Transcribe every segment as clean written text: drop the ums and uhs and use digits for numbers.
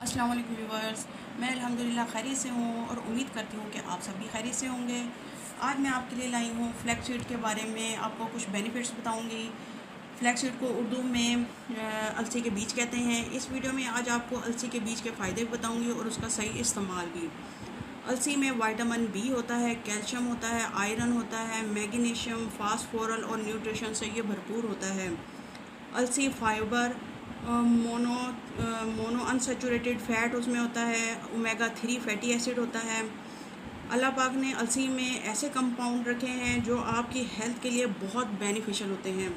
अस्सलाम वालेकुम व्यूवर्स। मैं अल्हम्दुलिल्लाह खैरियत से हूँ और उम्मीद करती हूँ कि आप सब भी खैरियत से होंगे। आज मैं आपके लिए लाई हूँ फ्लैक्स सीड के बारे में, आपको कुछ बेनिफिट्स बताऊँगी। फ्लैक्स सीड को उर्दू में अलसी के बीज कहते हैं। इस वीडियो में आज आपको अलसी के बीज के फ़ायदे भी बताऊँगी और उसका सही इस्तेमाल भी। अलसी में विटामिन बी होता है, कैल्शियम होता है, आयरन होता है, मैग्नीशियम, फास्फोरस और न्यूट्रिशन से ये भरपूर होता है। अलसी fibre, mono mono unsaturated fat उसमें होता है, ओमेगा 3 फैटी एसिड होता है। अल्लाह पाक ने अलसी में ऐसे कंपाउंड रखे हैं जो आपकी हेल्थ के लिए बहुत बेनिफिशियल होते हैं,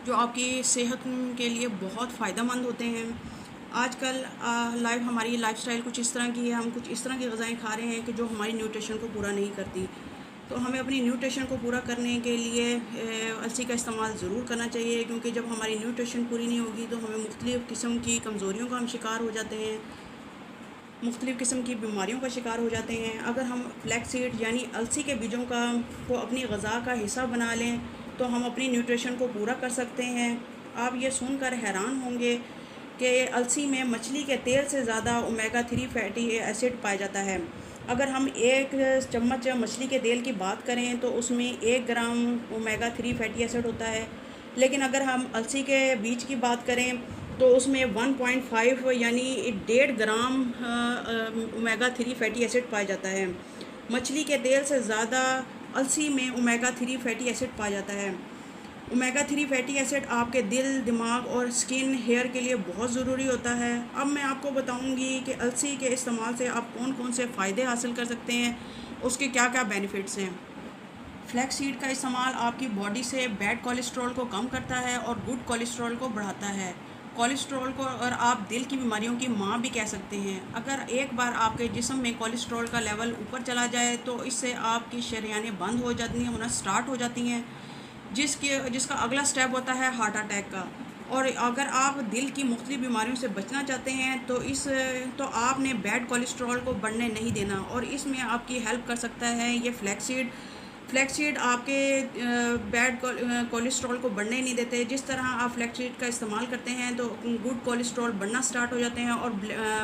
जो आपकी सेहत के लिए बहुत फ़ायदेमंद होते हैं। आजकल हमारी लाइफस्टाइल कुछ इस तरह की है, हम कुछ इस तरह की ग़िज़ाएँ खा रहे हैं कि जो हमारी न्यूट्रिशन को पूरा नहीं करती। तो हमें अपनी न्यूट्रिशन को पूरा करने के लिए अलसी का इस्तेमाल ज़रूर करना चाहिए, क्योंकि जब हमारी न्यूट्रिशन पूरी नहीं होगी तो हमें मुख्तलिफ़ किस्म की कमज़ोरियों का हम शिकार हो जाते हैं, मुख्तलिफ़ किस्म की बीमारियों का शिकार हो जाते हैं। अगर हम फ्लैक्स सीड यानी अलसी के बीजों को अपनी ग़िज़ा का हिस्सा बना लें तो हम अपनी न्यूट्रिशन को पूरा कर सकते हैं। आप ये सुनकर हैरान होंगे कि अलसी में मछली के तेल से ज़्यादा ओमेगा 3 फैटी एसिड पाया जाता है। अगर हम एक चम्मच मछली के तेल की बात करें तो उसमें 1 ग्राम ओमेगा 3 फैटी एसिड होता है, लेकिन अगर हम अलसी के बीज की बात करें तो उसमें 1.5 यानी 1.5 ग्राम ओमेगा 3 फैटी एसिड पाया जाता है। मछली के तेल से ज़्यादा अलसी में ओमेगा 3 फैटी एसिड पाया जाता है। ओमेगा 3 फैटी एसिड आपके दिल, दिमाग और स्किन, हेयर के लिए बहुत ज़रूरी होता है। अब मैं आपको बताऊंगी कि अलसी के इस्तेमाल से आप कौन कौन से फ़ायदे हासिल कर सकते हैं, उसके क्या क्या बेनिफिट्स हैं। फ्लैक्स सीड का इस्तेमाल आपकी बॉडी से बैड कोलेस्ट्रॉल को कम करता है और गुड कोलेस्ट्रॉल को बढ़ाता है। कोलेस्ट्रॉल को और आप दिल की बीमारियों की माँ भी कह सकते हैं। अगर एक बार आपके जिस्म में कोलेस्ट्रॉल का लेवल ऊपर चला जाए तो इससे आपकी शरीयानें बंद हो जाती हैं, होना स्टार्ट हो जाती हैं, जिसका अगला स्टेप होता है हार्ट अटैक का। और अगर आप दिल की मुख्तलिफ बीमारियों से बचना चाहते हैं तो आपने बैड कोलेस्ट्रॉल को बढ़ने नहीं देना, और इसमें आपकी हेल्प कर सकता है ये फ्लैक्स सीड आपके बैड कोलेस्ट्रॉल को बढ़ने नहीं देते। जिस तरह आप फ्लैक्स सीड का इस्तेमाल करते हैं तो गुड कोलेस्ट्रॉल बढ़ना स्टार्ट हो जाते हैं और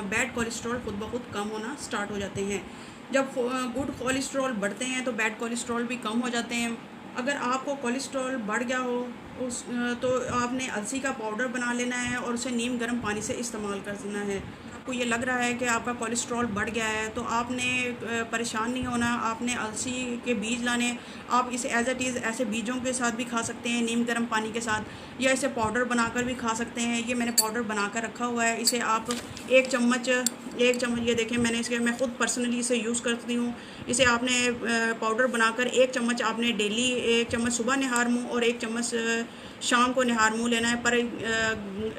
बैड कोलेस्ट्रॉल खुद ब खुद कम होना स्टार्ट हो जाते हैं। जब गुड कोलेस्ट्रॉल बढ़ते हैं तो बैड कोलेस्ट्रॉल भी कम हो जाते हैं। अगर आपको कोलेस्ट्रॉल बढ़ गया हो तो आपने अलसी का पाउडर बना लेना है और उसे नीम गर्म पानी से इस्तेमाल करना है। आपको ये लग रहा है कि आपका कोलेस्ट्रॉल बढ़ गया है तो आपने परेशान नहीं होना, आपने अलसी के बीज लाने। आप इसे एज इट इज़ ऐसे बीजों के साथ भी खा सकते हैं, नीम गर्म पानी के साथ, या इसे पाउडर बनाकर भी खा सकते हैं। ये मैंने पाउडर बनाकर रखा हुआ है। इसे आप एक चम्मच ये देखें, मैं ख़ुद पर्सनली इसे यूज़ करती हूँ। इसे आपने पाउडर बनाकर 1 चम्मच आपने डेली, 1 चम्मच सुबह निहार मुँह और 1 चम्मच शाम को निहार मुँह लेना है, पर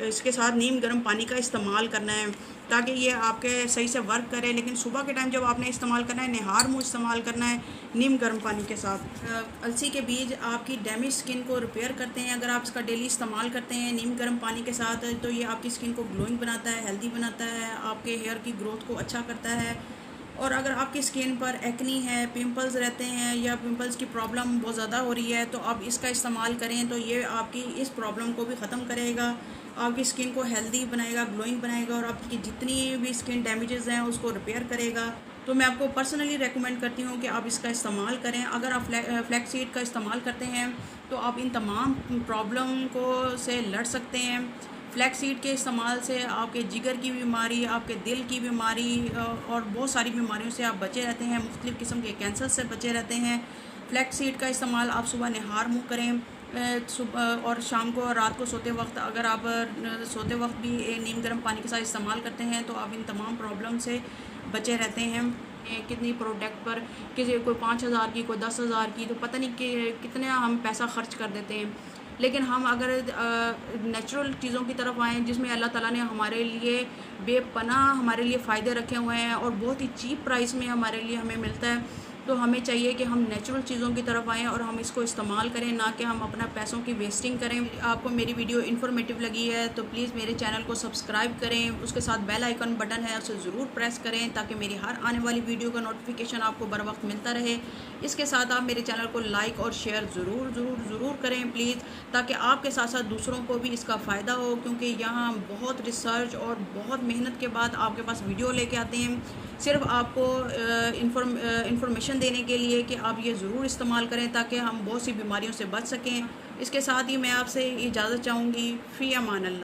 इसके साथ नीम गर्म पानी का इस्तेमाल करना है ताकि ये आपके सही से वर्क करे। लेकिन सुबह के टाइम जब आपने इस्तेमाल करना है, निहार मुँह इस्तेमाल करना है नीम गर्म पानी के साथ। अलसी के बीज आपकी डैमेज स्किन को रिपेयर करते हैं। अगर आप इसका डेली इस्तेमाल करते हैं नीम गर्म पानी के साथ तो ये आपकी स्किन को ग्लोइंग बनाता है, हेल्दी बनाता है, आपके हेयर की ग्रोथ को अच्छा करता है। और अगर आपकी स्किन पर एक्नी है, पिंपल्स रहते हैं या पिंपल्स की प्रॉब्लम बहुत ज़्यादा हो रही है तो आप इसका इस्तेमाल करें तो ये आपकी इस प्रॉब्लम को भी ख़त्म करेगा, आपकी स्किन को हेल्दी बनाएगा, ग्लोइंग बनाएगा और आपकी जितनी भी स्किन डैमेजेस हैं उसको रिपेयर करेगा। तो मैं आपको पर्सनली रेकमेंड करती हूँ कि आप इसका इस्तेमाल करें। अगर आप फ्लैक्स सीड का इस्तेमाल करते हैं तो आप इन तमाम प्रॉब्लम को से लड़ सकते हैं। फ्लैक्स सीड के इस्तेमाल से आपके जिगर की बीमारी, आपके दिल की बीमारी और बहुत सारी बीमारियों से आप बचे रहते हैं, मुख्तलिफ़ किस्म के कैंसर से बचे रहते हैं। फ्लैक्स सीड का इस्तेमाल आप सुबह निहार मुँह करें, सुबह और शाम को और रात को सोते वक्त। अगर आप सोते वक्त भी नीम गर्म पानी के साथ इस्तेमाल करते हैं तो आप इन तमाम प्रॉब्लम से बचे रहते हैं। कितनी प्रोडक्ट पर किसी कोई 5,000 की, कोई 10,000 की, तो पता नहीं कि कितने हम पैसा ख़र्च कर देते हैं। लेकिन हम अगर नेचुरल चीज़ों की तरफ आएँ जिसमें अल्लाह ताला ने हमारे लिए बेपनाह हमारे लिए फ़ायदे रखे हुए हैं और बहुत ही चीप प्राइस में हमारे लिए हमें मिलता है, तो हमें चाहिए कि हम नेचुरल चीज़ों की तरफ आएँ और हम इसको इस्तेमाल करें, ना कि हम अपना पैसों की वेस्टिंग करें। आपको मेरी वीडियो इन्फॉर्मेटिव लगी है तो प्लीज़ मेरे चैनल को सब्सक्राइब करें, उसके साथ बेल आइकन बटन है उसे ज़रूर प्रेस करें ताकि मेरी हर आने वाली वीडियो का नोटिफिकेशन आपको बर वक्त मिलता रहे। इसके साथ आप मेरे चैनल को लाइक और शेयर ज़रूर करें प्लीज़, ताकि आपके साथ साथ दूसरों को भी इसका फ़ायदा हो, क्योंकि यहाँ बहुत रिसर्च और बहुत मेहनत के बाद आपके पास वीडियो लेके आते हैं सिर्फ आपको इंफॉर्मेशन देने के लिए कि आप ये ज़रूर इस्तेमाल करें ताकि हम बहुत सी बीमारियों से बच सकें। इसके साथ ही मैं आपसे इजाज़त चाहूँगी। फ़ी अमान अल्लाह।